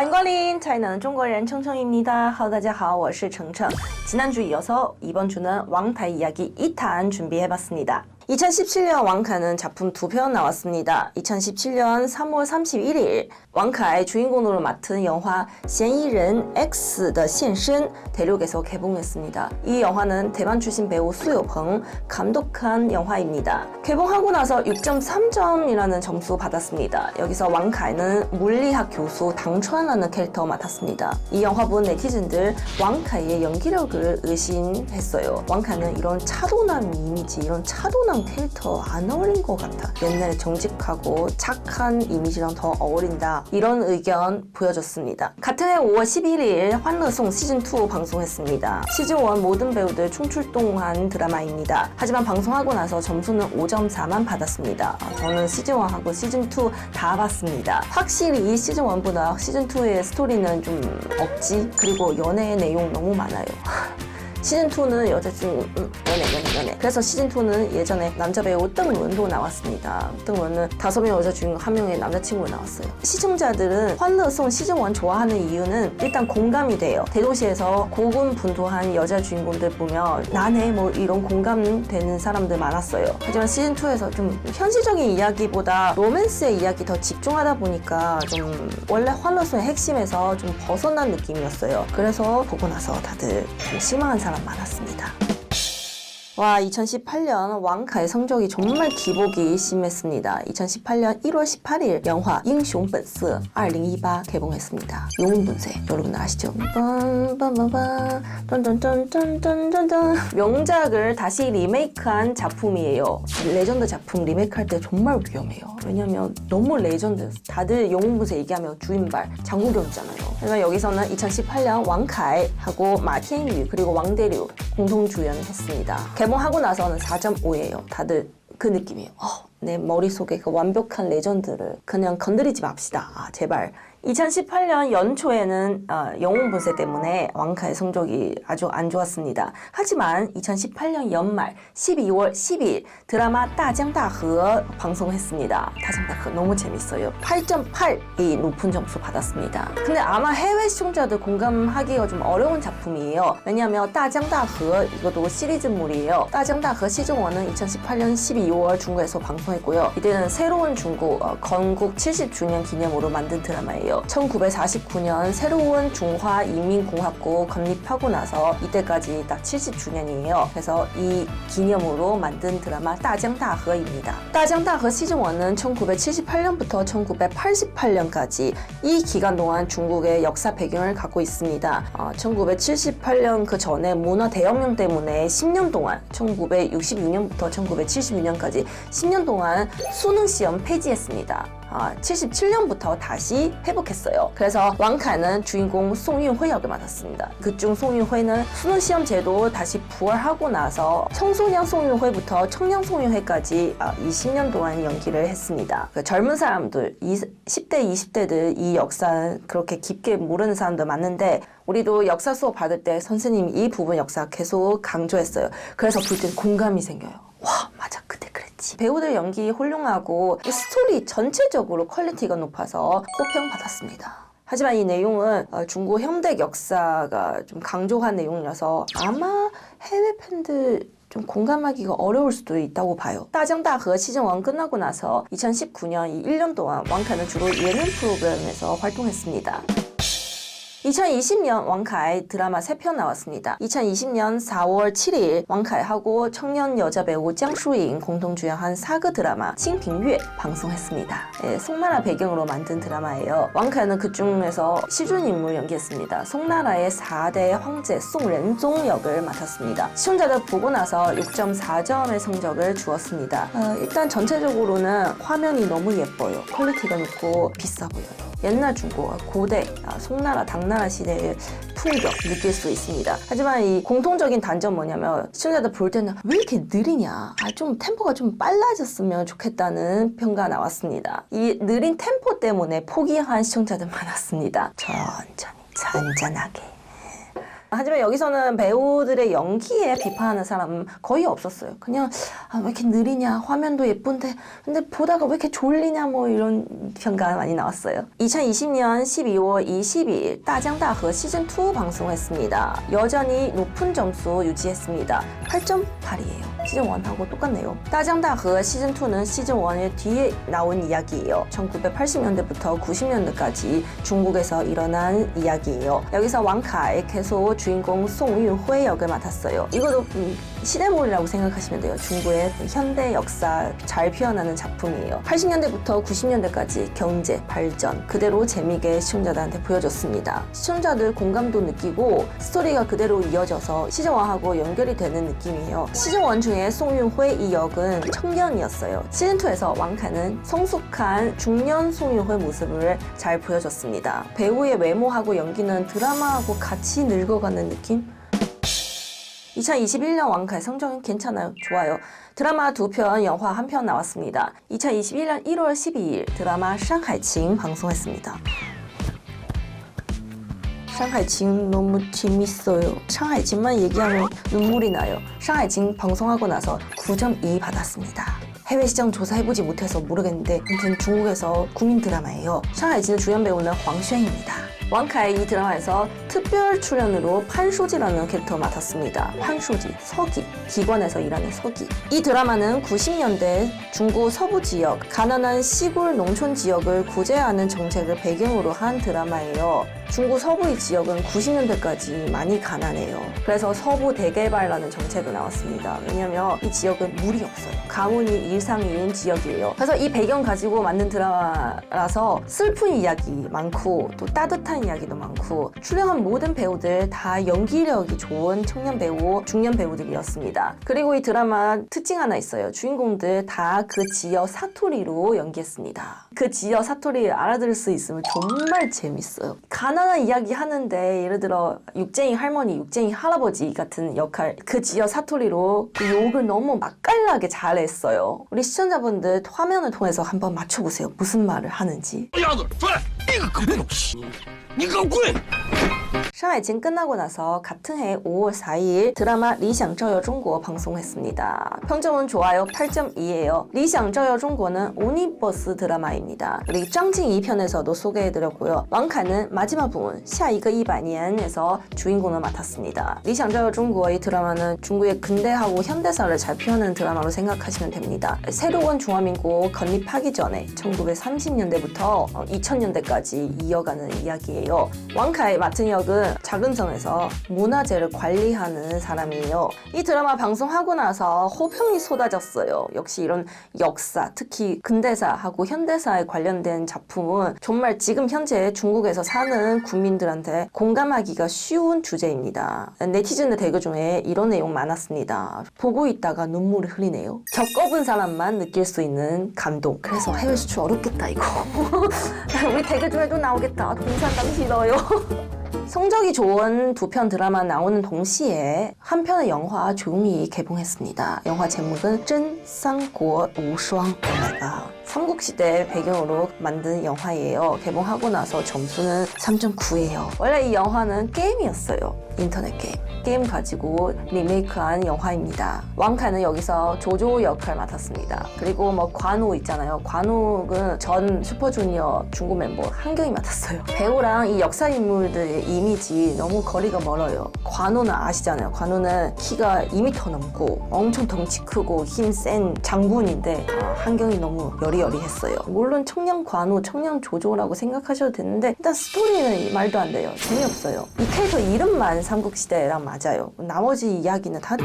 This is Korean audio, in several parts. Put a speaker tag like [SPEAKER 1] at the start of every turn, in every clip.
[SPEAKER 1] 欢迎光临 차이나는 중국어인 청청입니다. Hello, 大家好，我是程程. 지난주 이어서 이번 주는 왕카이 이야기 2탄 준비해봤습니다. 2017년 왕카이는 작품 2편 나왔습니다. 2017년 3월 31일 왕카이 주인공으로 맡은 영화 嫌疑人 X의 现身 대륙에서 개봉했습니다. 이 영화는 대만 출신 배우 수요펑 감독한 영화입니다. 개봉하고 나서 6.3점이라는 점수 받았습니다. 여기서 왕카이는 물리학 교수 당천이라는 캐릭터 맡았습니다. 이 영화 본 네티즌들 왕카이의 연기력을 의심했어요. 왕카이는 이런 차도남 이미지, 이런 차도남 캐릭터 안 어울린 것 같아. 옛날에 정직하고 착한 이미지랑 더 어울린다. 이런 의견 보여줬습니다. 같은 해 5월 11일 환乐颂 시즌2 방송했습니다. 시즌1 모든 배우들 총출동한 드라마입니다. 하지만 방송하고 나서 점수는 5.4만 받았습니다. 저는 시즌1하고 시즌2 다 봤습니다. 확실히 시즌1보다 시즌2의 스토리는 좀 없지? 그리고 연애 내용 너무 많아요. 시즌2는 여자친구 연애. 그래서 시즌2는 예전에 남자 배우 뜬룬도 나왔습니다. 뜬룬은 5명 여자 주인공 1명의 남자친구가 나왔어요. 시청자들은 환乐颂 시즌1 좋아하는 이유는 일단 공감이 돼요. 대도시에서 고군분투한 여자 주인공들 보면 나네 뭐 이런 공감되는 사람들 많았어요. 하지만 시즌2에서 좀 현실적인 이야기보다 로맨스의 이야기 더 집중하다 보니까 좀 원래 환乐颂의 핵심에서 좀 벗어난 느낌이었어요. 그래서 보고 나서 다들 좀 실망한 사람 많았습니다. 와, 2018년 왕카의 성적이 정말 기복이 심했습니다. 2018년 1월 18일 영화 잉숑本色 2018 개봉했습니다. 영웅본색 여러분 아시죠? 딴딴딴딴딴딴딴 명작을 다시 리메이크한 작품이에요. 레전드 작품 리메이크할 때 정말 위험해요. 왜냐면 너무 레전드였어. 다들 영웅본색 얘기하면 주인발 장국영이잖아요. 하지만 여기서는 2018년 왕카이하고 마티엔유 그리고 왕대류 공동 주연했습니다. 개봉하고 나서는 4.5예요. 다들 그 느낌이에요. 내 머릿속에 그 완벽한 레전드를 그냥 건드리지 맙시다. 제발. 2018년 연초에는 영웅본색 때문에 왕카의 성적이 아주 안 좋았습니다. 하지만 2018년 연말 12월 12일 드라마 다江大河 방송했습니다. 다江大河 너무 재밌어요. 8.8이 높은 점수 받았습니다. 근데 아마 해외 시청자들 공감하기가 좀 어려운 작품이에요. 왜냐하면 다江大河 이것도 시리즈물이에요. 다江大河 시즌1은 2018년 12월 중국에서 방송했고요. 이때는 새로운 중국 건국 70주년 기념으로 만든 드라마예요. 1949년 새로운 중화인민공화국 건립하고 나서 이때까지 딱 70주년이에요. 그래서 이 기념으로 만든 드라마 다江大河입니다. 다江大河 시즌1은 1978년부터 1988년까지 이 기간 동안 중국의 역사 배경을 갖고 있습니다. 1978년 그 전에 문화 대혁명 때문에 10년 동안 1966년부터 1972년까지 10년 동안 수능 시험 폐지했습니다. 77년부터 다시 회복했어요. 그래서 왕카이는 주인공 송윤회 역을 맡았습니다. 그중 송윤회는 수능시험 제도 다시 부활하고 나서 청소년 송윤회부터 청년 송윤회까지 20년 동안 연기를 했습니다. 그 젊은 사람들, 10대, 20대들 이 역사 그렇게 깊게 모르는 사람들 많은데 우리도 역사 수업 받을 때 선생님이 이 부분 역사 계속 강조했어요. 그래서 볼 땐 공감이 생겨요. 와, 맞아. 그때 그랬지. 배우들 연기 훌륭하고 이 스토리 전체적으로 퀄리티가 높아서 호평받았습니다. 하지만 이 내용은 중국 현대 역사가 좀 강조한 내용이라서 아마 해외 팬들 좀 공감하기가 어려울 수도 있다고 봐요. 다江大河 시즌1 끝나고 나서 2019년 이 1년 동안 왕카이는 주로 예능 프로그램에서 활동했습니다. 2020년 왕카이 드라마 3편 나왔습니다. 2020년 4월 7일 왕카이하고 청년 여자 배우江疏影 공동 주연한 사극 드라마 칭빙회 방송했습니다. 송나라 배경으로 만든 드라마예요. 왕카이는 그 중에서 시준 인물 연기했습니다. 송나라의 4대 황제 송렌종 역을 맡았습니다. 시청자들 보고 나서 6.4점의 성적을 주었습니다. 일단 전체적으로는 화면이 너무 예뻐요. 퀄리티가 높고 비싸 보여요. 옛날 중국, 고대, 송나라, 당나라 시대의 풍경 느낄 수 있습니다. 하지만 이 공통적인 단점 뭐냐면 시청자들 볼 때는 왜 이렇게 느리냐? 좀 템포가 좀 빨라졌으면 좋겠다는 평가 나왔습니다. 이 느린 템포 때문에 포기한 시청자들 많았습니다. 천천히, 잔잔하게. 하지만 여기서는 배우들의 연기에 비판하는 사람은 거의 없었어요. 그냥 왜 이렇게 느리냐, 화면도 예쁜데 근데 보다가 왜 이렇게 졸리냐 뭐 이런 평가가 많이 나왔어요. 2020년 12월 22일 다江大河시즌2 방송했습니다. 여전히 높은 점수 유지했습니다. 8.8이에요. 시즌1하고 똑같네요. 다江大河시즌2는 시즌1의 뒤에 나온 이야기예요. 1980년대부터 90년대까지 중국에서 일어난 이야기예요. 여기서 왕카이 계속 주인공 송윤회 역을 맡았어요. 이것도 시대물이라고 생각하시면 돼요. 중국의 현대 역사 잘 표현하는 작품이에요. 80년대부터 90년대까지 경제, 발전 그대로 재미있게 시청자들한테 보여줬습니다. 시청자들 공감도 느끼고 스토리가 그대로 이어져서 시즌1하고 연결이 되는 느낌이에요. 시즌1 중에 송윤회 이 역은 청년이었어요. 시즌2에서 왕카는 성숙한 중년 송윤회 모습을 잘 보여줬습니다. 배우의 외모하고 연기는 드라마하고 같이 늙어가는 느낌? 2021년 왕카의 성적은 괜찮아요. 좋아요. 드라마 2편, 영화 1편 나왔습니다. 2021년 1월 12일 드라마 상하이칭 방송했습니다. 상하이칭 너무 재밌어요. 상하이칭만 얘기하면 눈물이 나요. 상하이칭 방송하고 나서 9.2 받았습니다. 해외 시장 조사해보지 못해서 모르겠는데 아무튼 중국에서 국민 드라마예요. 상하이칭 주연 배우는 황xuan입니다. 왕카이 이 드라마에서 특별 출연으로 판쇼지라는 캐릭터 맡았습니다. 판쇼지, 서기, 기관에서 일하는 서기. 이 드라마는 90년대 중국 서부 지역, 가난한 시골 농촌 지역을 구제하는 정책을 배경으로 한 드라마예요. 중국 서부의 지역은 90년대까지 많이 가난해요. 그래서 서부 대개발라는 정책이 나왔습니다. 왜냐면 이 지역은 물이 없어요. 가뭄이 일상인 지역이에요. 그래서 이 배경 가지고 만든 드라마라서 슬픈 이야기 많고 또 따뜻한 이야기도 많고 출연한 모든 배우들 다 연기력이 좋은 청년 배우, 중년 배우들이었습니다. 그리고 이 드라마 특징 하나 있어요. 주인공들 다 그 지역 사투리로 연기했습니다. 그 지역 사투리 알아들을 수 있으면 정말 재밌어요. 가난한 이야기 하는데 예를 들어 육쟁이 할머니, 육쟁이 할아버지 같은 역할 그 지역 사투리로 그 욕을 너무 맛깔나게 잘했어요. 우리 시청자분들 화면을 통해서 한번 맞춰보세요. 무슨 말을 하는지. 상하이칭 끝나고 나서 같은 해 5월 4일 드라마 리샹照耀中国 방송했습니다. 평점은 좋아요. 8.2예요. 리샹照耀中国는 오니버스 드라마입니다. 우리 짱징 2편에서도 소개해드렸고요. 왕카는 마지막 부분 下一个100년에서 주인공을 맡았습니다. 리샹照耀中国이 드라마는 중국의 근대하고 현대사를 잘 표현하는 드라마로 생각하시면 됩니다. 새로운 중화민국 건립하기 전에 1930년대부터 2000년대까지 이어가는 이야기예요. 왕카의 맡은 역은 작은 성에서 문화재를 관리하는 사람이에요. 이 드라마 방송하고 나서 호평이 쏟아졌어요. 역시 이런 역사, 특히 근대사하고 현대사에 관련된 작품은 정말 지금 현재 중국에서 사는 국민들한테 공감하기가 쉬운 주제입니다. 네티즌의 댓글 중에 이런 내용 많았습니다. 보고 있다가 눈물을 흘리네요. 겪어본 사람만 느낄 수 있는 감동. 그래서 해외 수출 어렵겠다 이거. 우리 댓글 중에도 나오겠다. 동산당 싫어요. 성적이 좋은 2편 드라마 나오는 동시에 한 편의 영화 조용히 개봉했습니다. 영화 제목은 真三国无双. 삼국시대 배경으로 만든 영화예요. 개봉하고 나서 점수는 3.9예요. 원래 이 영화는 게임이었어요. 인터넷 게임. 게임 가지고 리메이크한 영화입니다. 왕카는 여기서 조조 역할 맡았습니다. 그리고 뭐 관우 있잖아요. 관우는 전 슈퍼주니어 중국 멤버 한경이 맡았어요. 배우랑 이 역사 인물들의 이미지 너무 거리가 멀어요. 관우는 아시잖아요. 관우는 키가 2m 넘고 엄청 덩치 크고 힘 센 장군인데 한경이 너무 여리여리했어요. 물론 청년 관우, 청년 조조라고 생각하셔도 되는데 일단 스토리는 말도 안 돼요. 재미없어요. 이 캐릭터 이름만 삼국시대랑 맞아요. 나머지 이야기는 다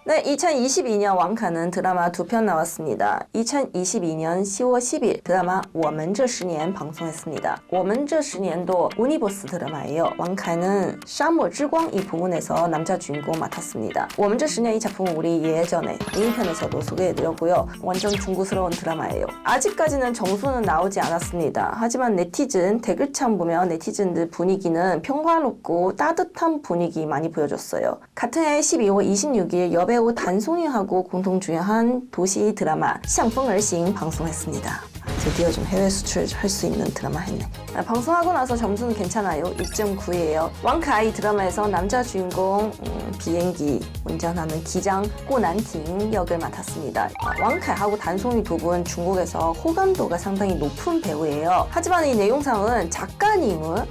[SPEAKER 1] 네, 2022년 왕카는 드라마 2편 나왔습니다. 2022년 10월 10일 드라마 我们这十年 방송했습니다. 我们这十年도 오니버스 드라마예요. 왕카는 샤머之光 이 부분에서 남자 주인공 맡았습니다. 我们这十年 이 작품은 우리 예전에 메인편에서도 소개해드렸고요. 완전 중국스러운 드라마예요. 아직까지는 정수는 나오지 않았습니다. 하지만 네티즌 댓글창 보면 네티즌들 분위기는 평화롭고 따뜻한 분위기 많이 보여줬어요. 같은 해 12월 26일 여배우 단송이하고 공동 주연한 도시 드라마 向风而行 방송했습니다. 드디어 좀 해외 수출할 수 있는 드라마 했네. 방송하고 나서 점수는 괜찮아요. 2.9예요. 왕카이 드라마에서 남자 주인공 비행기 운전하는 기장 꼬난팅 역을 맡았습니다. 왕카이하고 단송이 두 분 중국에서 호감도가 상당히 높은 배우예요. 하지만 이 내용상은 작가님은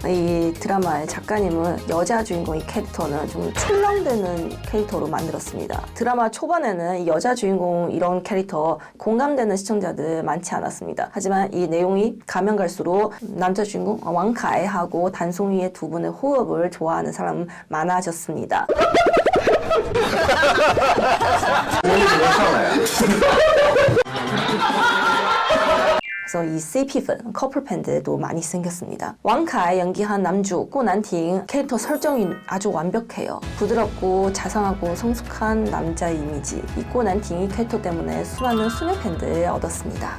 [SPEAKER 1] 이 드라마의 작가님은 여자 주인공의 캐릭터는 좀 출렁대는 캐릭터로 만들었습니다. 드라마 초반에는 여자 주인공 이런 캐릭터 공감되는 시청자들 많지 않았습니다. 하지만 이 내용이 가면 갈수록 남자 주인공 왕카이하고 단송이의 두 분의 호흡을 좋아하는 사람 많아졌습니다. 그래서 이 CP粉 커플 팬들도 많이 생겼습니다. 왕카이 연기한 남주 꼬난팅 캐릭터 설정이 아주 완벽해요. 부드럽고 자상하고 성숙한 남자의 이미지. 이 꼬난팅이 캐릭터 때문에 수많은 수녀 팬들을 얻었습니다.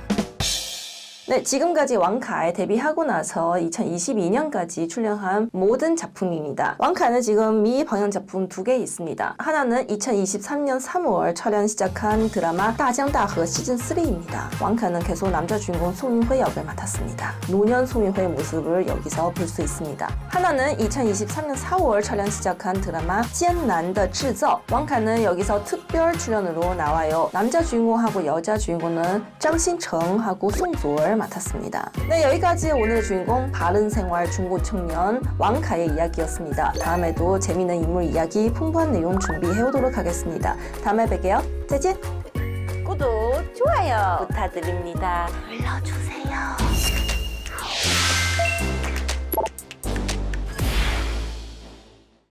[SPEAKER 1] 네, 지금까지 왕카이 데뷔하고 나서 2022년까지 출연한 모든 작품입니다. 왕카이는 지금 미방영 작품 2개 있습니다. 하나는 2023년 3월 촬영 시작한 드라마 다江大河시즌 3입니다. 왕카이는 계속 남자 주인공 송윤회 역을 맡았습니다. 노년 송윤회의 모습을 여기서 볼 수 있습니다. 하나는 2023년 4월 촬영 시작한 드라마 艰难的制造. 왕카이는 여기서 특별 출연으로 나와요. 남자 주인공하고 여자 주인공은 장신청하고 송조를 맡았습니다. 네, 여기까지 오늘의 주인공 바른생활 중고 청년 왕카이의 이야기였습니다. 다음에도 재미있는 인물 이야기, 풍부한 내용 준비해오도록 하겠습니다. 다음에 뵐게요. 再见.
[SPEAKER 2] 구독, 좋아요 부탁드립니다.
[SPEAKER 1] 눌러주세요.